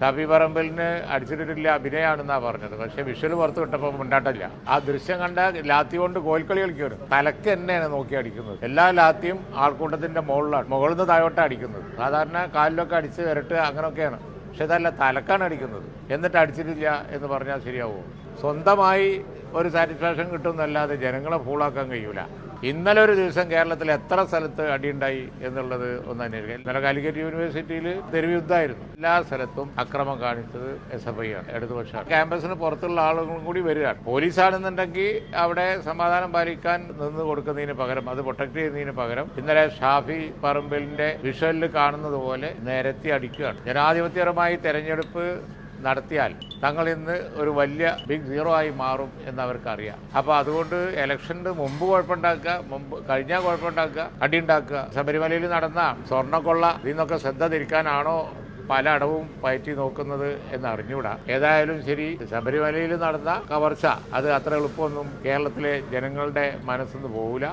ഷാഫി പറമ്പലിന് അടിച്ചിട്ടില്ല, അഭിനയാണെന്നാ പറഞ്ഞത്. പക്ഷെ വിഷ്വൽ പുറത്ത് വിട്ടപ്പോൾ മുണ്ടാട്ടില്ല. ആ ദൃശ്യം കണ്ട ലാത്തി കൊണ്ട് കോൽക്കളി കളിക്കും. തലക്ക് തന്നെയാണ് നോക്കി അടിക്കുന്നത്. എല്ലാ ലാത്തിയും ആൾക്കൂട്ടത്തിന്റെ മുകളിലാണ്, മുകളിൽ നിന്ന് താഴോട്ടാണ് അടിക്കുന്നത്. സാധാരണ കാലിലൊക്കെ അടിച്ച് വരട്ട് അങ്ങനെയൊക്കെയാണ്. പക്ഷെ ഇതല്ല, തലക്കാണ് അടിക്കുന്നത്. എന്നിട്ട് അടിച്ചിട്ടില്ല എന്ന് പറഞ്ഞാൽ ശരിയാവുമോ? സ്വന്തമായി ഒരു സാറ്റിസ്ഫാക്ഷൻ കിട്ടുമെന്നല്ലാതെ ജനങ്ങളെ ഫൂളാക്കാൻ കഴിയൂല. ഇന്നലെ ഒരു ദിവസം കേരളത്തിൽ എത്ര സ്ഥലത്ത് അടിയുണ്ടായി എന്നുള്ളത് ഒന്ന് അന്വേഷിക്കാം. ഇന്നലെ കാലിക്കറ്റ് യൂണിവേഴ്സിറ്റിയിൽ തെരുവ് യുദ്ധമായിരുന്നു. എല്ലാ സ്ഥലത്തും അക്രമം കാണിച്ചത് SFI ആണ്, ഇടതുപക്ഷമാണ്. ക്യാമ്പസിന് പുറത്തുള്ള ആളുകളും കൂടി വരികയാണ്. പോലീസാണെന്നുണ്ടെങ്കിൽ അവിടെ സമാധാനം പാലിക്കാൻ നിന്ന് കൊടുക്കുന്നതിന് പകരം, അത് പ്രൊട്ടക്ട് ചെയ്യുന്നതിന് പകരം ഇന്നലെ ഷാഫി പറമ്പലിന്റെ വിഷ്വലിൽ കാണുന്നത് പോലെ നിരത്തി അടിക്കുകയാണ്. ജനാധിപത്യപരമായി തെരഞ്ഞെടുപ്പ് നടത്തിയാൽ തങ്ങൾ ഇന്ന് ഒരു വലിയ ബിഗ് സീറോ ആയി മാറും എന്നവർക്കറിയാം. അപ്പോൾ അതുകൊണ്ട് ഇലക്ഷന് മുമ്പ് കുഴപ്പമുണ്ടാക്കുക, കഴിഞ്ഞാൽ കുഴപ്പമുണ്ടാക്കുക, അടിയുണ്ടാക്കുക. ശബരിമലയിൽ നടന്ന സ്വർണ്ണക്കൊള്ള ഇതിൽ നിന്നൊക്കെ ശ്രദ്ധ തിരിക്കാനാണോ പല അടവും പയറ്റി നോക്കുന്നത് എന്ന് അറിഞ്ഞൂടാ. ഏതായാലും ശരി, ശബരിമലയിൽ നടന്ന കവർച്ച അത് അത്ര എളുപ്പമൊന്നും കേരളത്തിലെ ജനങ്ങളുടെ മനസ്സിന്ന് പോകില്ല.